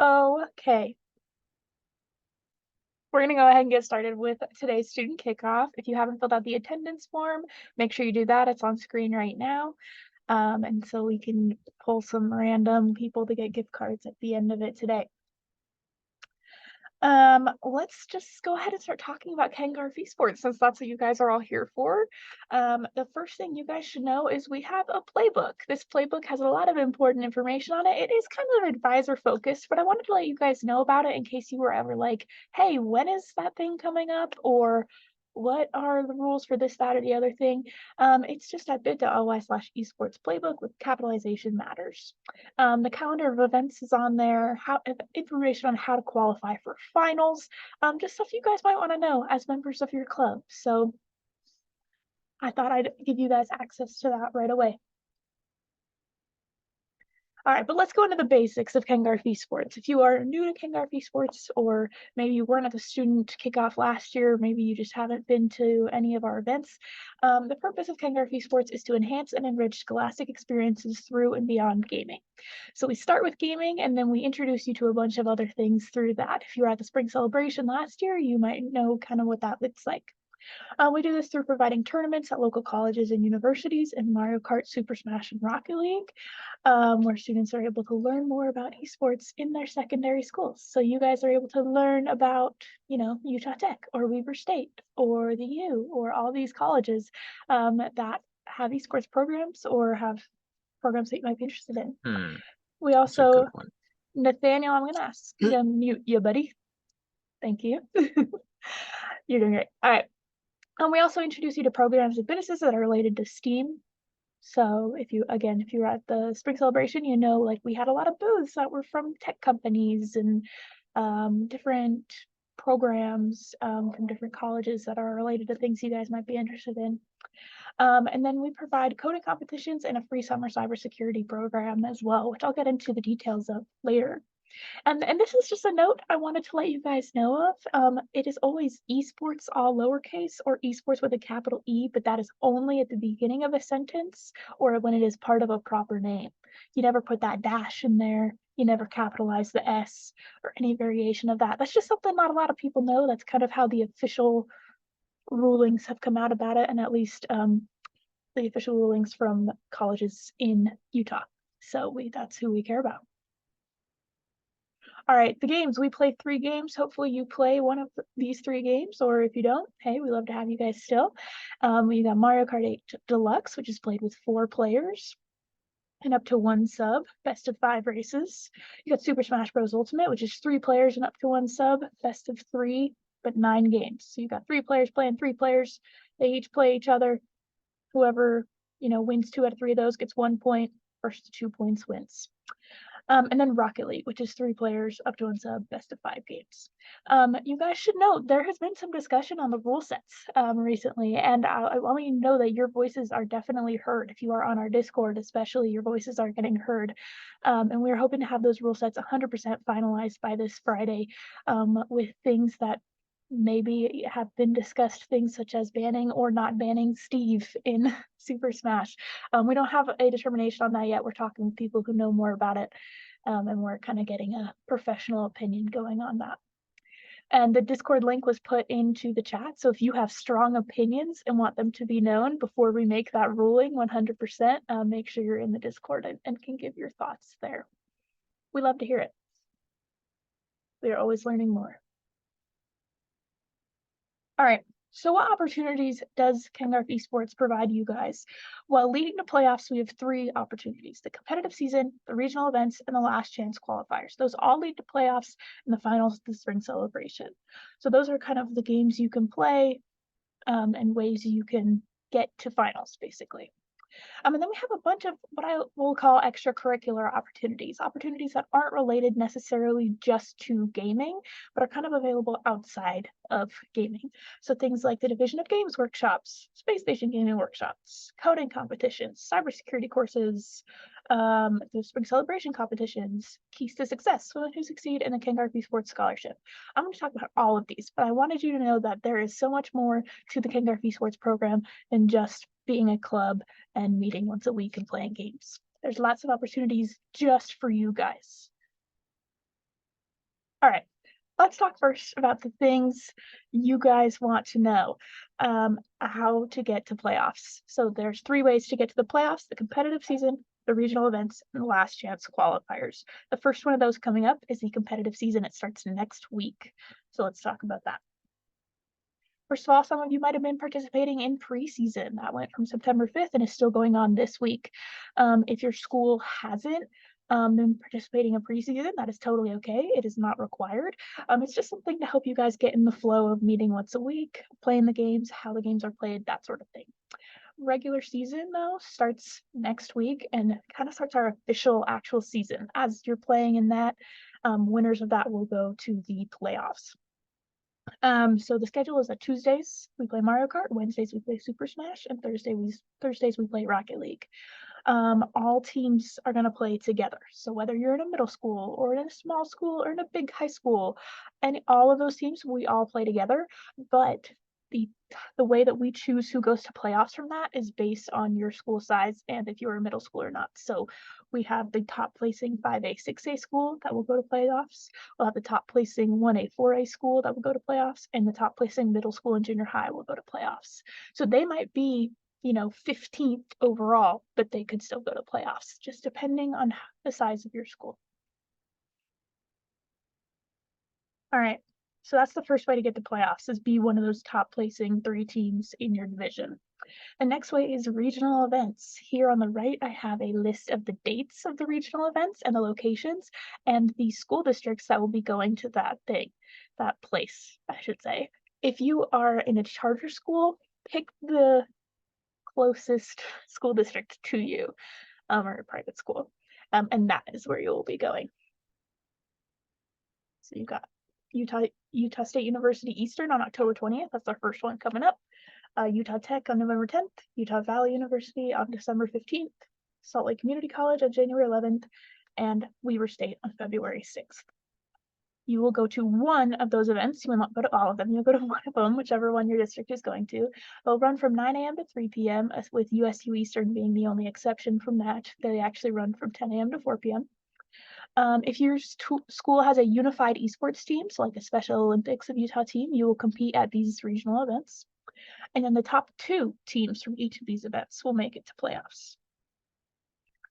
Okay, we're going to go ahead and get started with today's student kickoff. If you haven't filled out the attendance form, make sure you do that. It's on screen right now. And so we can pull some random people to get gift cards at the end of it today. Let's just go ahead and start talking about Garff Esports since that's what you guys are all here for. The first thing you guys should know is we have a playbook. This playbook has a lot of important information on it. It is kind of advisor focused, but I wanted to let you guys know about it in case you were ever like, hey, when is that thing coming up? Or what are the rules for this, that, or the other thing? It's just at bit.ly/esports playbook with capitalization matters. The calendar of events is on there, how information on how to qualify for finals, just stuff you guys might want to know as members of your club. So I thought I'd give you guys access to that right away. All right, but let's go into the basics of Garff Esports. If you are new to Garff Esports, or maybe you weren't at the student kickoff last year, maybe you just haven't been to any of our events, the purpose of Garff Esports is to enhance and enrich scholastic experiences through and beyond gaming. So we start with gaming, and then we introduce you to a bunch of other things through that. If you were at the spring celebration last year, you might know kind of what that looks like. We do this through providing tournaments at local colleges and universities in Mario Kart, Super Smash, and Rocket League, where students are able to learn more about esports in their secondary schools. So you guys are able to learn about, Utah Tech or Weber State or the U or all these colleges that have esports programs or have programs that you might be interested in. We That's a good also, one. Nathaniel, I'm going to ask you to mute you, buddy. Thank you. You're doing great. All right. And we also introduce you to programs and businesses that are related to STEAM. So if you were at the spring celebration, like we had a lot of booths that were from tech companies and different programs from different colleges that are related to things you guys might be interested in. And then we provide coding competitions and a free summer cybersecurity program as well, which I'll get into the details of later. And this is just a note I wanted to let you guys know of. It is always esports all lowercase or esports with a capital E, but that is only at the beginning of a sentence or when it is part of a proper name. You never put that dash in there. You never capitalize the S or any variation of that. That's just something not a lot of people know. That's kind of how the official rulings have come out about it, and at least the official rulings from colleges in Utah. So that's who we care about. All right, the games. We play 3 games. Hopefully you play one of these 3 games, or if you don't, hey, we love to have you guys still. We got Mario Kart 8 Deluxe, which is played with 4 players and up to 1 sub, best of 5 races. You got Super Smash Bros. Ultimate, which is 3 players and up to 1 sub, best of 3, but 9 games. So you got 3 players playing 3 players. They each play each other. Whoever, wins 2 out of 3 of those gets 1 point. First to 2 points wins. And then Rocket League, which is 3 players, up to 1 sub, best of 5 games. You guys should know there has been some discussion on the rule sets recently, and I want you to know that your voices are definitely heard. If you are on our Discord, especially, your voices are getting heard. And we're hoping to have those rule sets 100% finalized by this Friday with things that maybe have been discussed, things such as banning or not banning Steve in Super Smash. We don't have a determination on that yet. We're talking with people who know more about it, and we're kind of getting a professional opinion going on that. And the Discord link was put into the chat, so if you have strong opinions and want them to be known before we make that ruling 100%, make sure you're in the Discord and can give your thoughts there. We love to hear it. We are always learning more. All right, so what opportunities does Garff Esports provide you guys? Well, leading to playoffs, we have 3 opportunities: the competitive season, the regional events, and the last chance qualifiers. Those all lead to playoffs and the finals of the spring celebration. So those are kind of the games you can play and ways you can get to finals, basically. And then we have a bunch of what I will call extracurricular opportunities that aren't related necessarily just to gaming, but are kind of available outside of gaming. So things like the Division of Games workshops, Space Station gaming workshops, coding competitions, cybersecurity courses, the spring celebration competitions, keys to success, women who succeed, and the Garff Esports Scholarship. I'm going to talk about all of these, but I wanted you to know that there is so much more to the Garff Esports program than just being a club and meeting once a week and playing games. There's lots of opportunities just for you guys. All right, let's talk first about the things you guys want to know, how to get to playoffs. So there's 3 ways to get to the playoffs: the competitive season, the regional events, and the last chance qualifiers. The first one of those coming up is the competitive season. It starts next week. So let's talk about that. First of all, some of you might have been participating in preseason. That went from September 5th and is still going on this week. If your school hasn't been participating in preseason, that is totally okay. It is not required. It's just something to help you guys get in the flow of meeting once a week, playing the games, how the games are played, that sort of thing. Regular season, though, starts next week and kind of starts our official actual season. As you're playing in that, winners of that will go to the playoffs. So the schedule is that Tuesdays we play Mario Kart, Wednesdays we play Super Smash, and Thursdays we play Rocket League. All teams are gonna play together. So whether you're in a middle school or in a small school or in a big high school, and all of those teams, we all play together. But the the way that we choose who goes to playoffs from that is based on your school size and if you're a middle school or not. So we have the top placing 5A, 6A school that will go to playoffs. We'll have the top placing 1A, 4A school that will go to playoffs, and the top placing middle school and junior high will go to playoffs. So they might be 15th overall, but they could still go to playoffs, just depending on the size of your school. All right, so that's the first way to get to playoffs, is be one of those top placing 3 teams in your division. The next way is regional events. Here on the right, I have a list of the dates of the regional events and the locations and the school districts that will be going to that place, I should say. If you are in a charter school, pick the closest school district to you, or a private school, and that is where you will be going. So you've got Utah State University Eastern on October 20th. That's our first one coming up. Utah Tech on November 10th, Utah Valley University on December 15th, Salt Lake Community College on January 11th, and Weber State on February 6th. You will go to one of those events. You will not go to all of them. You'll go to one of them, whichever one your district is going to. They'll run from 9 a.m. to 3 p.m., with USU Eastern being the only exception from that. They actually run from 10 a.m. to 4 p.m. If your school has a unified esports team, so like a Special Olympics of Utah team, you will compete at these regional events. And then the top 2 teams from each of these events will make it to playoffs.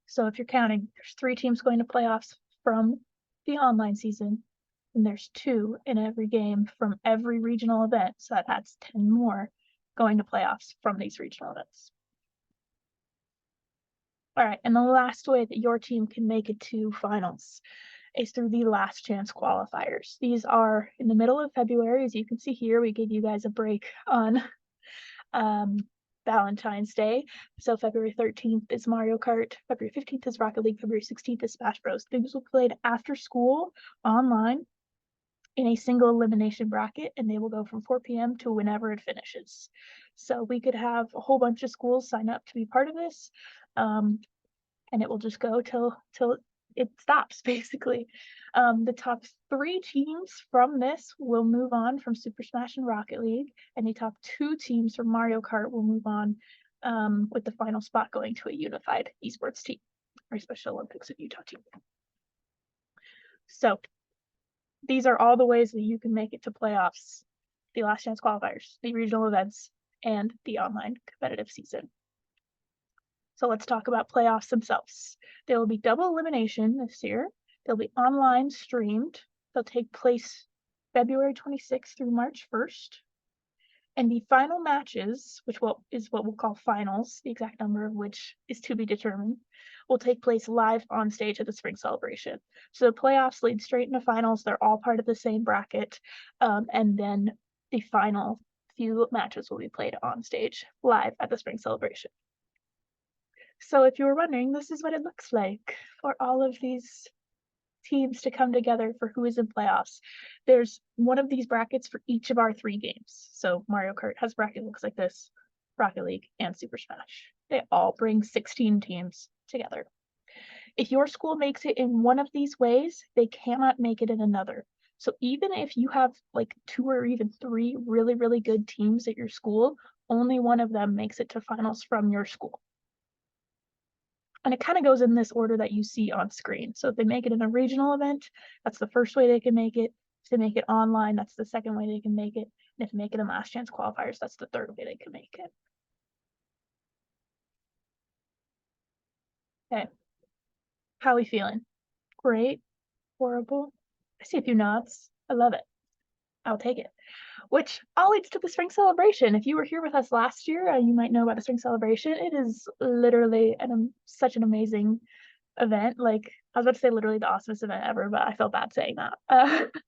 So if you're counting, there's 3 teams going to playoffs from the online season, and there's 2 in every game from every regional event. So that adds 10 more going to playoffs from these regional events. All right, and the last way that your team can make it to finals is through the last chance qualifiers. These are in the middle of February. As you can see here, we gave you guys a break on Valentine's Day. So February 13th is Mario Kart, February 15th is Rocket League, February 16th is Smash Bros. These will be played after school online in a single elimination bracket, and they will go from 4 p.m. to whenever it finishes. So we could have a whole bunch of schools sign up to be part of this, and it will just go till it stops, basically. The top 3 teams from this will move on from Super Smash and Rocket League, and the top 2 teams from Mario Kart will move on, with the final spot going to a unified esports team, or Special Olympics of Utah team. So these are all the ways that you can make it to playoffs: the last chance qualifiers, the regional events, and the online competitive season. So let's talk about playoffs themselves. There will be double elimination this year. They'll be online streamed. They'll take place February 26th through March 1st. And the final matches, which is what we'll call finals, the exact number of which is to be determined, will take place live on stage at the spring celebration. So the playoffs lead straight into finals. They're all part of the same bracket. And then the final few matches will be played on stage live at the spring celebration. So if you were wondering, this is what it looks like for all of these teams to come together for who is in playoffs. There's one of these brackets for each of our 3 games. So Mario Kart has a bracket that looks like this, Rocket League, and Super Smash. They all bring 16 teams together. If your school makes it in one of these ways, they cannot make it in another. So even if you have like 2 or even 3 really, really good teams at your school, only one of them makes it to finals from your school. And it kind of goes in this order that you see on screen. So if they make it in a regional event, that's the first way they can make it. If they make it online, that's the second way they can make it. And if they make it in last chance qualifiers, that's the third way they can make it. Okay. How are we feeling? Great? Horrible? I see a few nods. I love it. I'll take it. Which all leads to the spring celebration. If you were here with us last year, you might know about the spring celebration. It is literally such an amazing event. Like, I was about to say literally the awesomest event ever, but I felt bad saying that.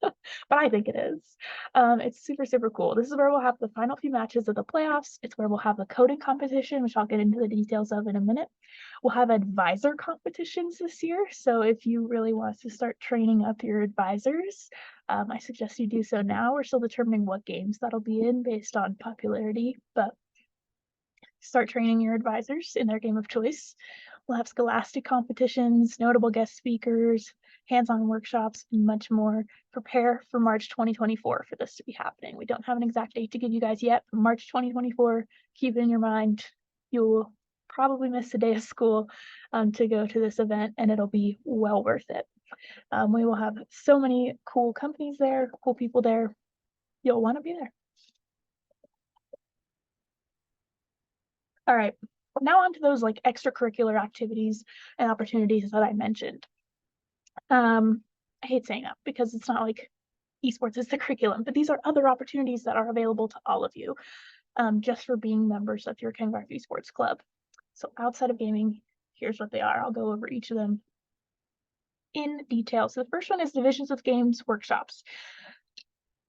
But I think it is. It's super, super cool. This is where we'll have the final few matches of the playoffs. It's where we'll have the coding competition, which I'll get into the details of in a minute. We'll have advisor competitions this year. So if you really want to start training up your advisors, I suggest you do so now. We're still determining what games that'll be in based on popularity, but start training your advisors in their game of choice. We'll have scholastic competitions, notable guest speakers, hands-on workshops, and much more. Prepare for March 2024 for this to be happening. We don't have an exact date to give you guys yet, but March 2024, keep it in your mind. You'll probably miss a day of school to go to this event, and it'll be well worth it. We will have so many cool companies there, cool people there. You'll want to be there. All right, now on to those like extracurricular activities and opportunities that I mentioned. I hate saying that because it's not like esports is the curriculum, but these are other opportunities that are available to all of you just for being members of your Garff Esports Club. So outside of gaming, here's what they are. I'll go over each of them in detail. So the first one is Divisions of Games Workshops.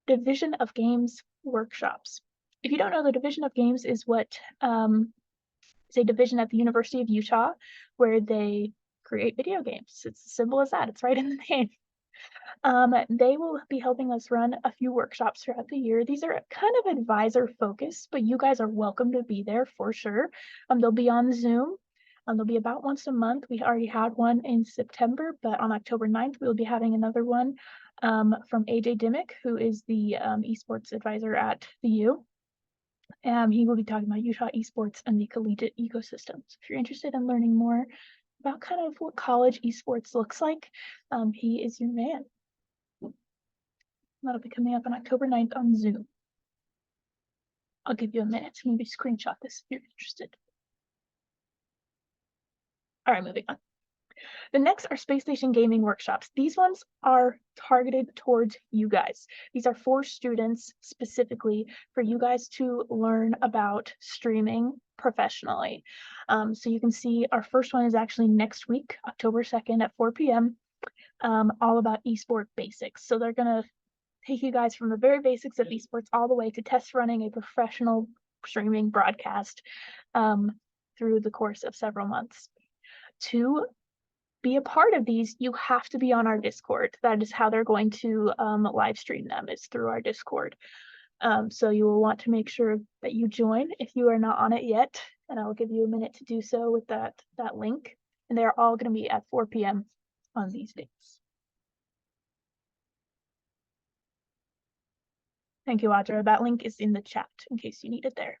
Division of Games Workshops. If you don't know, the Division of Games is what is a division at the University of Utah where they create video games. It's as simple as that. It's right in the name. They will be helping us run a few workshops throughout the year. These are kind of advisor focused, but you guys are welcome to be there for sure. They'll be on Zoom. They'll be about once a month. We already had one in September, but on October 9th, we'll be having another one from AJ Dimmick, who is the esports advisor at the U. He will be talking about Utah esports and the collegiate ecosystem. So if you're interested in learning more about kind of what college esports looks like, he is your man. That'll be coming up on October 9th on Zoom. I'll give you a minute to maybe screenshot this if you're interested. All right, moving on. The next are Space Station Gaming Workshops. These ones are targeted towards you guys. These are for students specifically for you guys to learn about streaming professionally. So you can see our first one is actually next week, October 2nd at 4 p.m., all about esport basics. So they're going to take you guys from the very basics of esports all the way to test running a professional streaming broadcast through the course of several months. To be a part of these, you have to be on our Discord. That is how they're going to live stream them, is through our Discord. So you will want to make sure that you join if you are not on it yet, and I'll give you a minute to do so with that link. And they're all going to be at 4 p.m. on these dates. Thank you, Audra. That link is in the chat in case you need it there.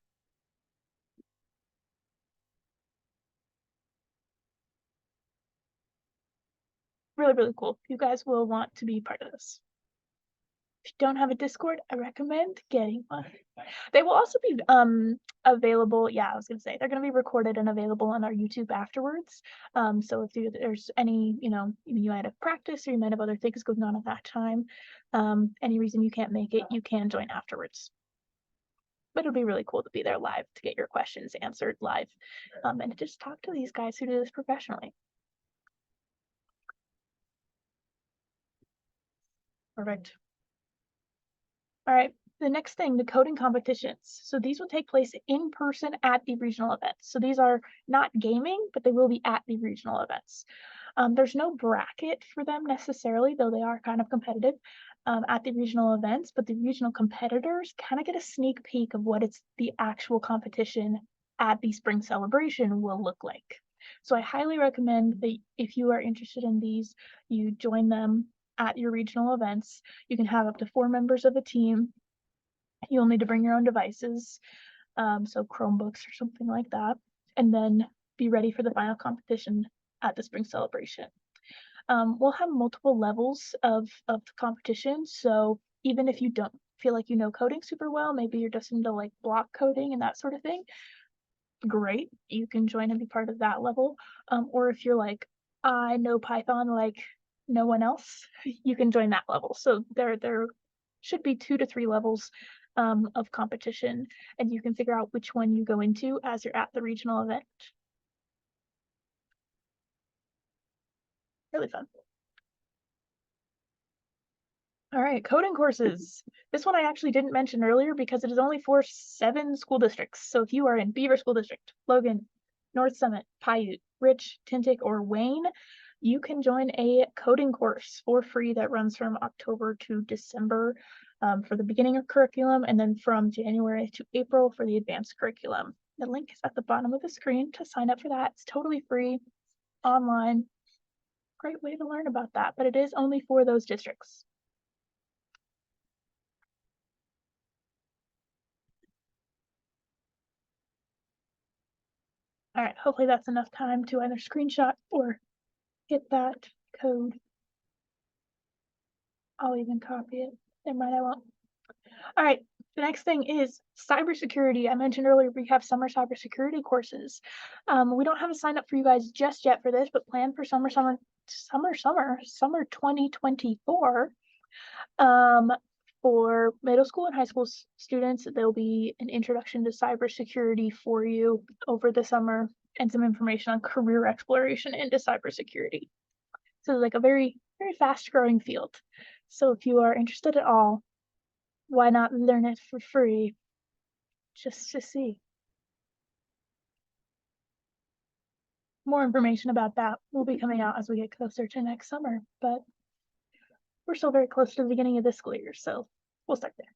Really, really cool. You guys will want to be part of this. If you don't have a Discord, I recommend getting one. They will also be available. Yeah, I was gonna say they're gonna be recorded and available on our YouTube afterwards. So if there's any, you might have practice or you might have other things going on at that time, any reason you can't make it, you can join afterwards. But it'll be really cool to be there live to get your questions answered live, and to just talk to these guys who do this professionally. Perfect. All right, the next thing, the coding competitions. So these will take place in person at the regional events. So these are not gaming, but they will be at the regional events. There's no bracket for them necessarily, though they are kind of competitive at the regional events, but the regional competitors kind of get a sneak peek of what the actual competition at the spring celebration will look like. So I highly recommend that if you are interested in these, you join them at your regional events. You can have up to 4 members of a team. You'll need to bring your own devices, so Chromebooks or something like that, and then be ready for the final competition at the spring celebration. We'll have multiple levels of the competition, so even if you don't feel like you know coding super well, maybe you're just into like block coding and that sort of thing, great, you can join and be part of that level. Or if you're like, I know Python like no one else, you can join that level. So there should be 2 to 3 levels of competition, and you can figure out which one you go into as you're at the regional event. Really fun. All right, coding courses. This one I actually didn't mention earlier because it is only for 7 school districts. So if you are in Beaver School District, Logan, North Summit, Paiute, Rich, Tintic, or Wayne, you can join a coding course for free that runs from October to December for the beginning of curriculum, and then from January to April for the advanced curriculum. The link is at the bottom of the screen to sign up for that. It's totally free, online. Great way to learn about that, but it is only for those districts. All right, hopefully that's enough time to either screenshot or get that code. I'll even copy it. Never mind, I won't. All right, the next thing is cybersecurity. I mentioned earlier we have summer cybersecurity courses. We don't have a sign up for you guys just yet for this, but plan for summer 2024. For middle school and high school students, there'll be an introduction to cybersecurity for you over the summer and some information on career exploration into cybersecurity. So like a very, very fast growing field. So if you are interested at all, why not learn it for free just to see? More information about that will be coming out as we get closer to next summer, but we're still very close to the beginning of this school year, so we'll start there.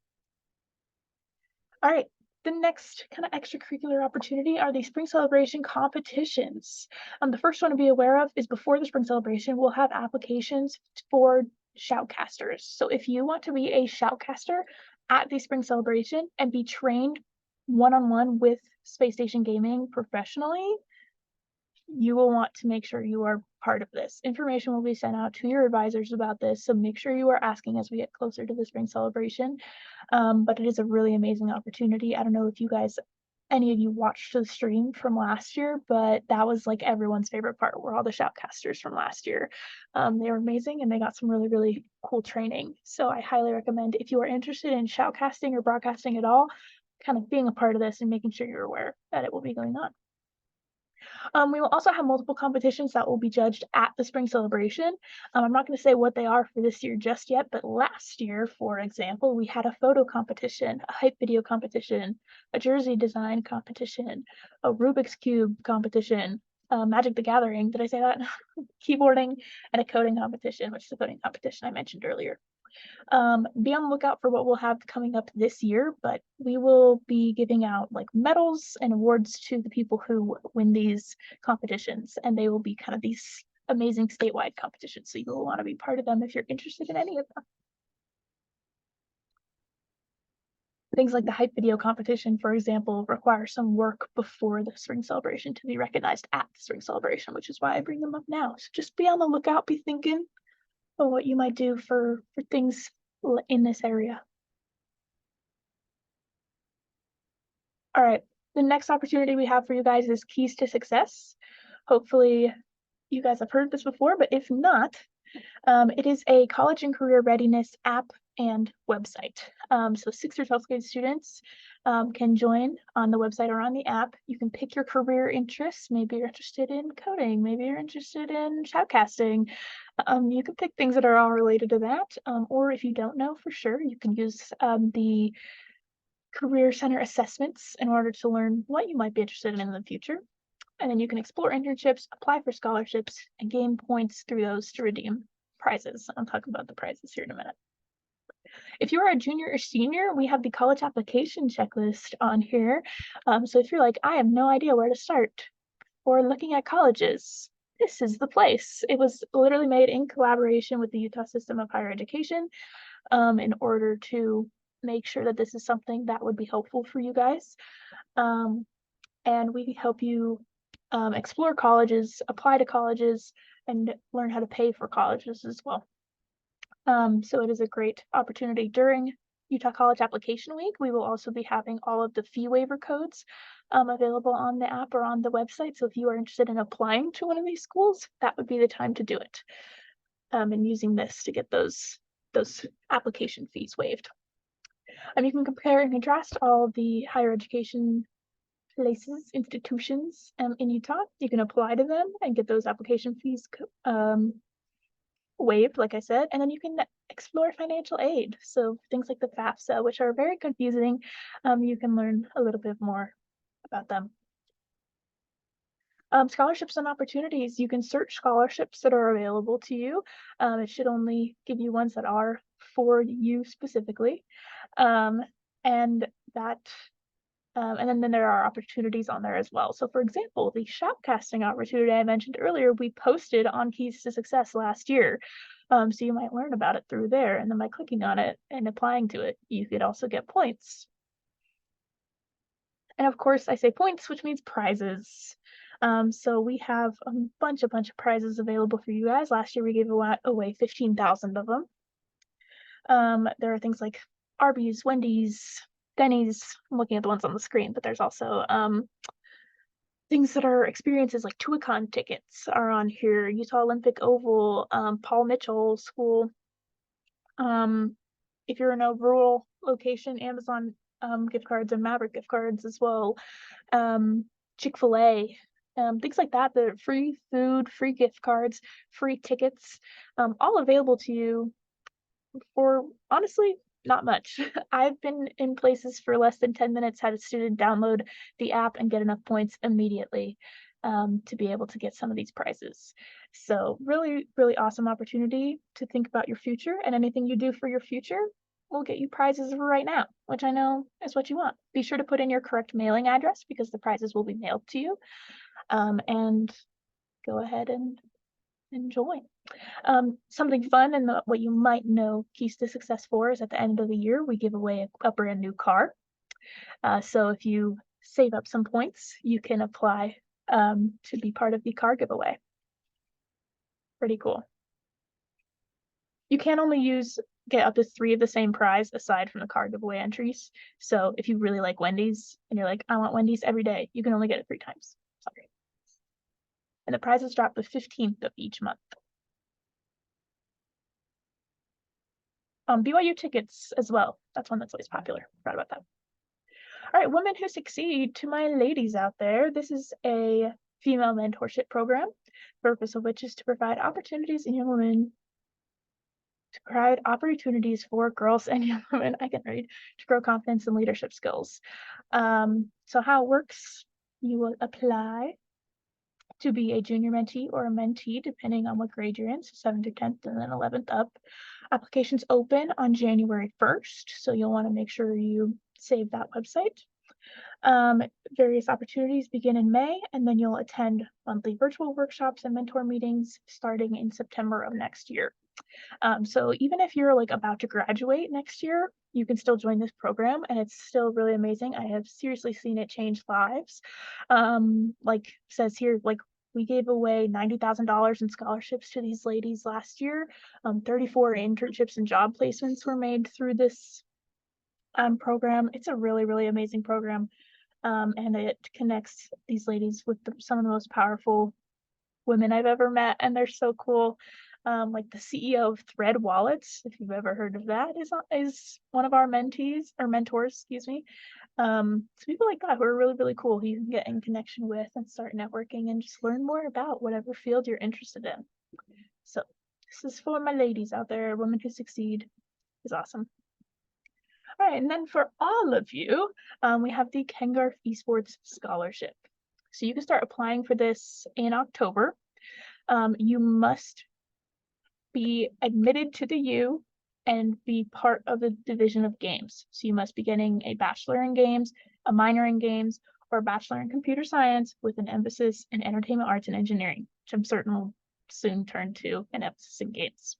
All right, the next kind of extracurricular opportunity are the spring celebration competitions. The first one to be aware of is before the spring celebration, we'll have applications for shoutcasters. So if you want to be a shoutcaster at the spring celebration and be trained one-on-one with Space Station Gaming professionally, you will want to make sure you are part of this. Information will be sent out to your advisors about this, so make sure you are asking as we get closer to the spring celebration. But it is a really amazing opportunity. I don't know if you guys, any of you watched the stream from last year, but that was like everyone's favorite part were all the shoutcasters from last year. They were amazing and they got some really, really cool training. So I highly recommend if you are interested in shoutcasting or broadcasting at all, kind of being a part of this and making sure you're aware that it will be going on. We will also have multiple competitions that will be judged at the spring celebration. I'm not going to say what they are for this year just yet, but last year, for example, we had a photo competition, a hype video competition, a jersey design competition, a Rubik's Cube competition, Magic the Gathering, did I say that? Keyboarding, and a coding competition, which is the coding competition I mentioned earlier. Be on the lookout for what we'll have coming up this year, but we will be giving out like medals and awards to the people who win these competitions, and they will be kind of these amazing statewide competitions. So you'll want to be part of them if you're interested in any of them. Things like the hype video competition, for example, require some work before the spring celebration to be recognized at the spring celebration, which is why I bring them up now. So just be on the lookout, be thinking of what you might do for things in this area. All right, the next opportunity we have for you guys is Keys to Success. Hopefully you guys have heard this before, but if not, it is a college and career readiness app and website. So 6th through 12th grade students can join on the website or on the app. You can pick your career interests. Maybe you're interested in coding. Maybe you're interested in shoutcasting. You can pick things that are all related to that. Or if you don't know for sure, you can use the Career Center assessments in order to learn what you might be interested in the future. And then you can explore internships, apply for scholarships, and gain points through those to redeem prizes. I'll talk about the prizes here in a minute. If you are a junior or senior, we have the college application checklist on here. So if you're like, I have no idea where to start, or looking at colleges, this is the place. It was literally made in collaboration with the Utah System of Higher Education in order to make sure that this is something that would be helpful for you guys. And we help you explore colleges, apply to colleges, and learn how to pay for colleges as well. So it is a great opportunity. During Utah College Application Week, we will also be having all of the fee waiver codes available on the app or on the website. So if you are interested in applying to one of these schools, that would be the time to do it. And using this to get those application fees waived. You can compare and contrast all the higher education places, institutions in Utah. You can apply to them and get those application fees waived, like I said, and then you can explore financial aid. So things like the FAFSA, which are very confusing, you can learn a little bit more about them. Scholarships and opportunities, you can search scholarships that are available to you. It should only give you ones that are for you specifically. And then there are opportunities on there as well. So for example, the shopcasting opportunity I mentioned earlier, we posted on Keys to Success last year. So you might learn about it through there, and then by clicking on it and applying to it, you could also get points. And of course, I say points, which means prizes. So we have a bunch of prizes available for you guys. Last year we gave away 15,000 of them. There are things like Arby's, Wendy's, Denny's. I'm looking at the ones on the screen, but there's also things that are experiences like Tuacahn tickets are on here, Utah Olympic Oval, Paul Mitchell School. If you're in a rural location, Amazon gift cards and Maverick gift cards as well. Chick-fil-A, things like that. The free food, free gift cards, free tickets, all available to you for honestly not much. I've been in places for less than 10 minutes, had a student download the app and get enough points immediately to be able to get some of these prizes. So really, really awesome opportunity to think about your future, and anything you do for your future will get you prizes right now, which I know is what you want. Be sure to put in your correct mailing address because the prizes will be mailed to you. And go ahead and enjoy. Something fun and what you might know Keys to Success for is at the end of the year, we give away a brand new car. So if you save up some points, you can apply to be part of the car giveaway. Pretty cool. You can only get up to 3 of the same prize aside from the car giveaway entries. So if you really like Wendy's and you're like, I want Wendy's every day, you can only get it 3 times. Sorry. And the prizes drop the 15th of each month. BYU tickets as well. That's one that's always popular. Forgot about that. All right, Women Who Succeed. To my ladies out there, this is a female mentorship program, the purpose of which is to provide opportunities in young women, to provide opportunities for girls and young women, I can read, to grow confidence and leadership skills. So how it works, you will apply to be a junior mentee or a mentee, depending on what grade you're in, so 7th to 10th and then 11th up. Applications open on January 1st, so you'll want to make sure you save that website. Various opportunities begin in May, and then you'll attend monthly virtual workshops and mentor meetings starting in September of next year. So even if you're like about to graduate next year, you can still join this program, and it's still really amazing. I have seriously seen it change lives. Like says here, like we gave away $90,000 in scholarships to these ladies last year. 34 internships and job placements were made through this program. It's a really, really amazing program. And it connects these ladies with some of the most powerful women I've ever met, and they're so cool. Like the CEO of Thread Wallets, if you've ever heard of that, is one of our mentees or mentors, excuse me. So people like that who are really, really cool, who you can get in connection with and start networking and just learn more about whatever field you're interested in. So this is for my ladies out there. Women Who Succeed is awesome. All right, and then for all of you, we have the Garff Esports Scholarship. So you can start applying for this in October. You must be admitted to the U and be part of the division of games. So you must be getting a bachelor in games, a minor in games, or a bachelor in computer science with an emphasis in entertainment arts and engineering, which I'm certain will soon turn to an emphasis in games.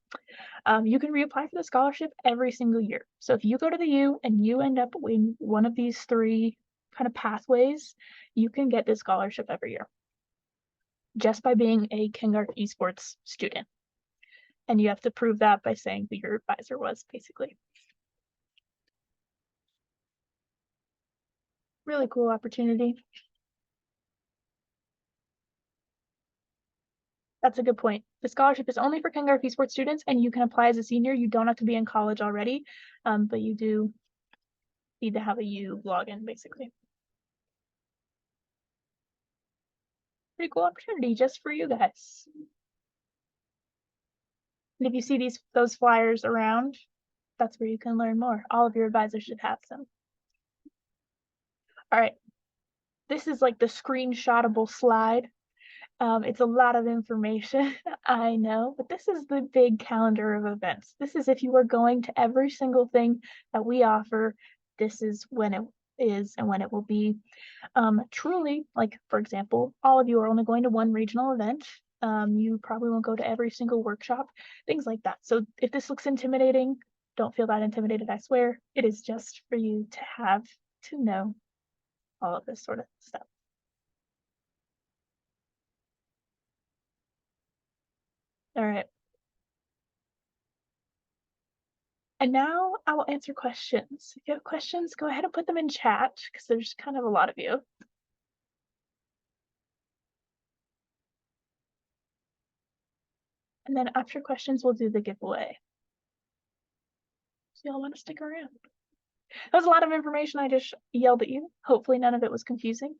You can reapply for the scholarship every single year. So if you go to the U and you end up in one of these 3 kind of pathways, you can get this scholarship every year. just by being a Garff Esports student. And you have to prove that by saying who your advisor was, basically. Really cool opportunity. That's a good point. The scholarship is only for Garff Esports students, and you can apply as a senior. You don't have to be in college already, but you do need to have a U login, basically. Pretty cool opportunity just for you guys. And if you see those flyers around, that's where you can learn more. All of your advisors should have some. All right. This is like the screenshotable slide. It's a lot of information, I know, but this is the big calendar of events. This is if you are going to every single thing that we offer, this is when it is and when it will be. Truly, like, for example, all of you are only going to one regional event. You probably won't go to every single workshop, things like that. So if this looks intimidating, don't feel that intimidated, I swear. It is just for you to have to know all of this sort of stuff. All right. And now I will answer questions. If you have questions, go ahead and put them in chat because there's kind of a lot of you. And then after questions, we'll do the giveaway. So y'all want to stick around. That was a lot of information I just yelled at you. Hopefully none of it was confusing.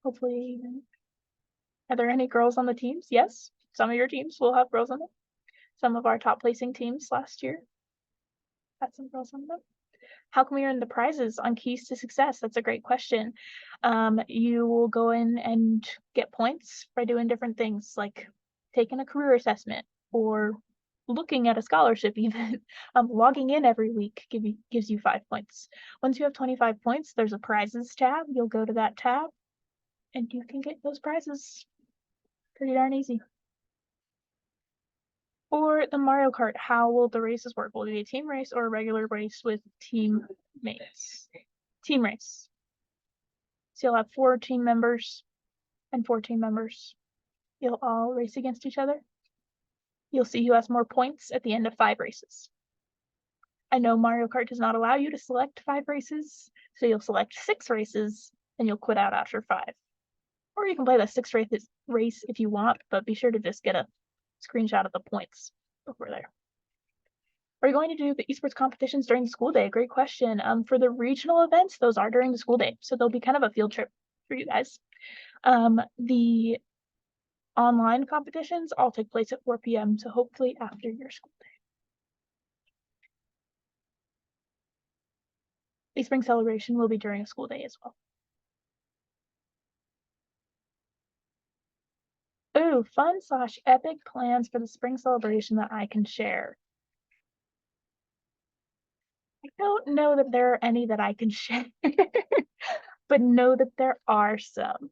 Hopefully, are there any girls on the teams? Yes, some of your teams will have girls on them. Some of our top placing teams last year had some girls on them. How can we earn the prizes on Keys to Success? That's a great question. You will go in and get points by doing different things like taking a career assessment or looking at a scholarship even. Logging in every week gives you 5 points. Once you have 25 points, there's a prizes tab. You'll go to that tab and you can get those prizes. Pretty darn easy. For the Mario Kart, how will the races work? Will it be a team race or a regular race with teammates? Team race. So you'll have 4 team members and 4 team members. You'll all race against each other. You'll see who has more points at the end of 5 races. I know Mario Kart does not allow you to select 5 races, so you'll select 6 races and you'll quit out after 5. Or you can play the 6 race if you want, but be sure to just get a screenshot of the points before there. Are you going to do the esports competitions during the school day? Great question. For the regional events, those are during the school day, so they'll be kind of a field trip for you guys. The online competitions all take place at 4 p.m., so hopefully after your school day. The spring celebration will be during a school day as well. Oh, fun/epic plans for the spring celebration that I can share. I don't know that there are any that I can share, but know that there are some.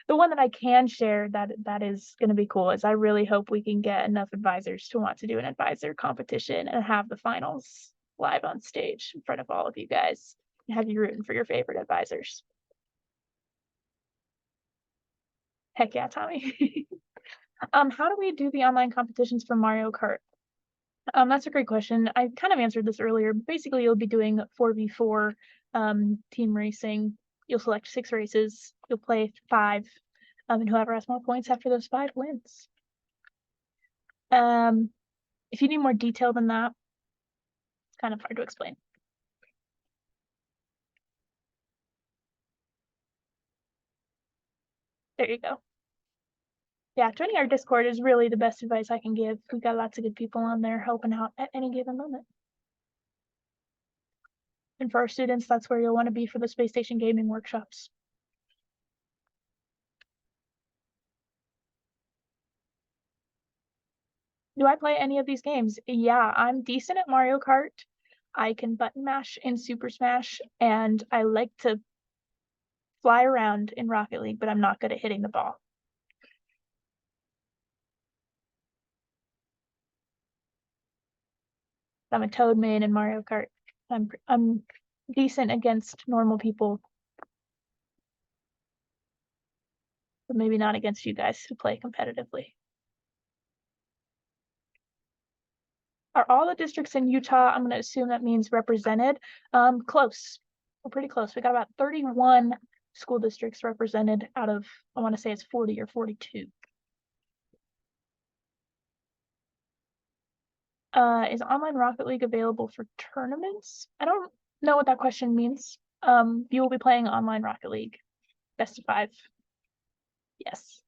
The one that I can share that is going to be cool is I really hope we can get enough advisors to want to do an advisor competition and have the finals live on stage in front of all of you guys and have you rooting for your favorite advisors. Heck yeah, Tommy. How do we do the online competitions for Mario Kart? That's a great question. I kind of answered this earlier. Basically, you'll be doing 4v4 team racing. You'll select 6 races. You'll play 5, and whoever has more points after those 5 wins. If you need more detail than that, it's kind of hard to explain. There you go. Yeah, joining our Discord is really the best advice I can give. We've got lots of good people on there helping out at any given moment. And for our students, that's where you'll want to be for the Space Station Gaming workshops. Do I play any of these games? Yeah, I'm decent at Mario Kart. I can button mash in Super Smash, and I like to fly around in Rocket League, but I'm not good at hitting the ball. I'm a Toad main in Mario Kart. I'm decent against normal people. but maybe not against you guys who play competitively. Are all the districts in Utah, I'm going to assume that means represented? Close. We're pretty close. We got about 31 school districts represented out of, I want to say it's 40 or 42. Is online Rocket League available for tournaments? I don't know what that question means. You will be playing online Rocket League. Best of 5. Yes.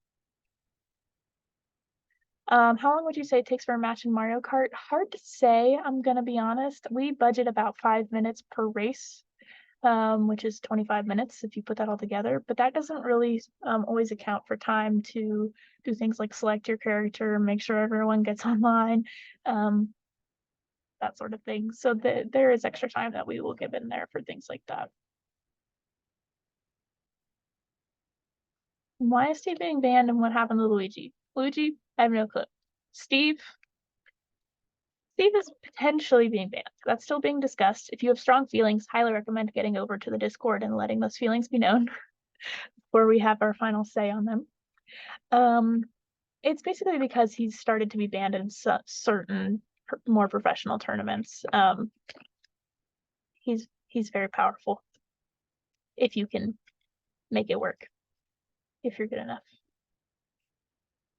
How long would you say it takes for a match in Mario Kart? Hard to say, I'm gonna be honest. We budget about 5 minutes per race, which is 25 minutes if you put that all together. But that doesn't really always account for time to do things like select your character, make sure everyone gets online, that sort of thing. So there is extra time that we will give in there for things like that. Why is Steve being banned and what happened to Luigi? Luigi, I have no clue. Steve is potentially being banned. That's still being discussed. If you have strong feelings, highly recommend getting over to the Discord and letting those feelings be known before we have our final say on them. It's basically because he's started to be banned in certain more professional tournaments. He's very powerful if you can make it work, if you're good enough.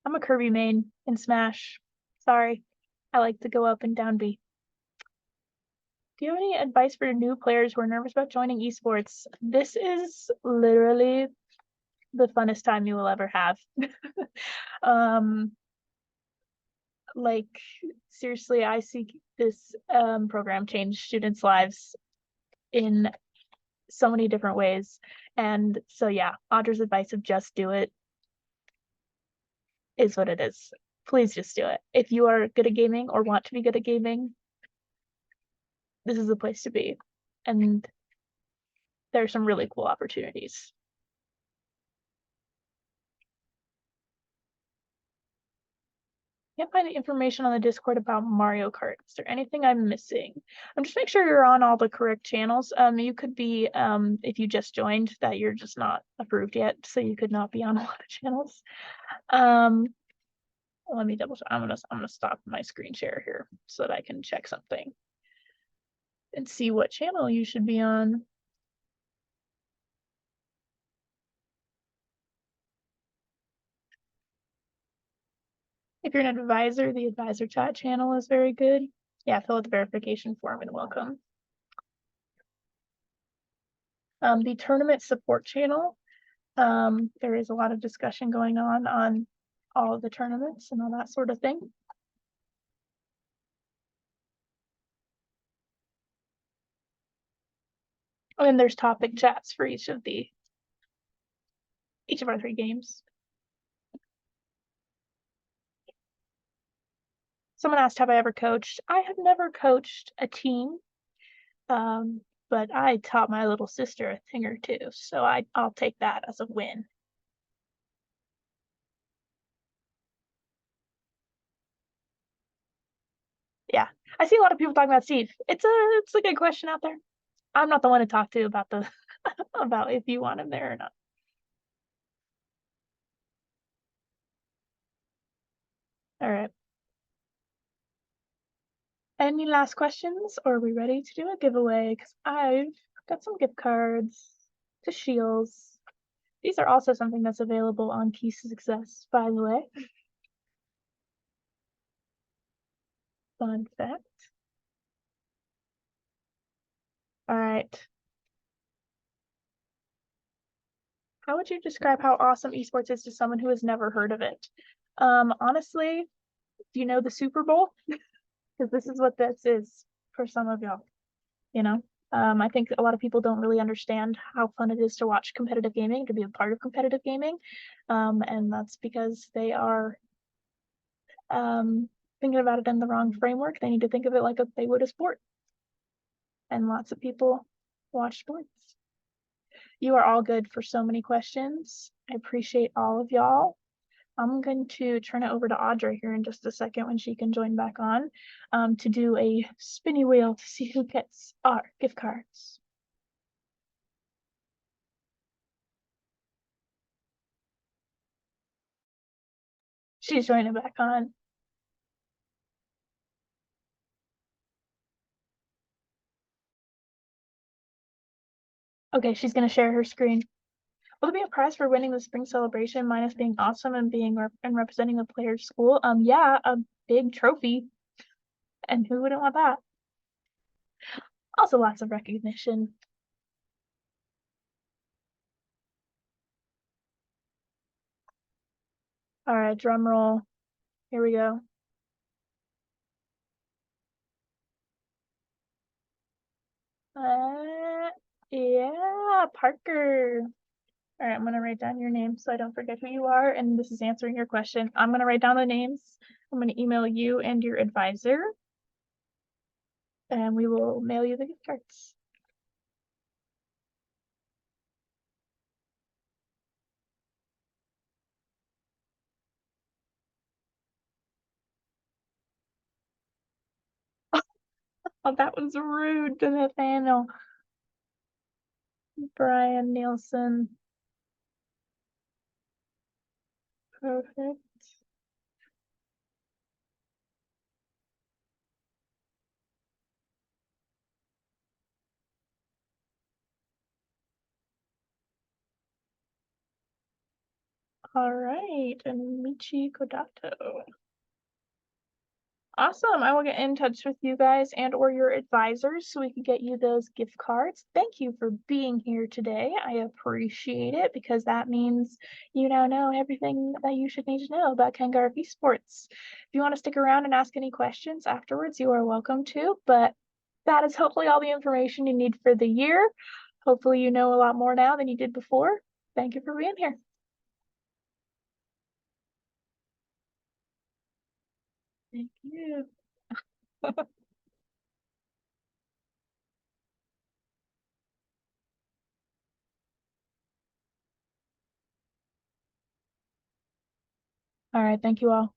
I'm a Kirby main in Smash. Sorry. I like to go up and down B. Do you have any advice for new players who are nervous about joining esports? This is literally the funnest time you will ever have. Like, seriously, I see this program change students' lives in so many different ways. And so, yeah, Audra's advice of just do it is what it is. Please just do it. If you are good at gaming or want to be good at gaming, this is the place to be. And there are some really cool opportunities. Can't find the information on the Discord about Mario Kart. Is there anything I'm missing? Just make sure you're on all the correct channels. You could be, if you just joined, that you're just not approved yet, so you could not be on a lot of channels. Let me double check. I'm gonna stop my screen share here so that I can check something and see what channel you should be on. If you're an advisor, the advisor chat channel is very good. Yeah, fill out the verification form and welcome. The tournament support channel, there is a lot of discussion going on all of the tournaments and all that sort of thing. And there's topic chats for each of our 3 games. Someone asked, have I ever coached? I have never coached a team, but I taught my little sister a thing or two, so I'll take that as a win. Yeah, I see a lot of people talking about Steve. It's a good question out there. I'm not the one to talk to about the about if you want him there or not. All right. Any last questions, or are we ready to do a giveaway? Because I've got some gift cards to Shields. These are also something that's available on Keys to Success, by the way. Fun fact. All right. How would you describe how awesome esports is to someone who has never heard of it? Honestly, do you know the Super Bowl? Because this is what this is for some of y'all, you know? I think a lot of people don't really understand how fun it is to watch competitive gaming, to be a part of competitive gaming. And that's because they are thinking about it in the wrong framework. They need to think of it like they would a sport. And lots of people watch sports. You are all good for so many questions. I appreciate all of y'all. I'm going to turn it over to Audra here in just a second when she can join back on to do a spinny wheel to see who gets our gift cards. She's joining back on. Okay, she's gonna share her screen. Will there be a prize for winning the spring celebration, minus being awesome and being and representing the player's school? Yeah, a big trophy. And who wouldn't want that? Also lots of recognition. All right, drum roll. Here we go. Yeah, Parker. All right, I'm gonna write down your name so I don't forget who you are, and this is answering your question. I'm gonna write down the names. I'm gonna email you and your advisor, and we will mail you the gift cards. Oh, that was rude to Nathaniel. Brian Nielsen. Perfect. All right, and Michi Kodato. Awesome. I will get in touch with you guys and or your advisors so we can get you those gift cards. Thank you for being here today. I appreciate it because that means you now know everything that you should need to know about Garff Esports. If you want to stick around and ask any questions afterwards, you are welcome to, but that is hopefully all the information you need for the year. Hopefully you know a lot more now than you did before. Thank you for being here. Thank you. All right, thank you all.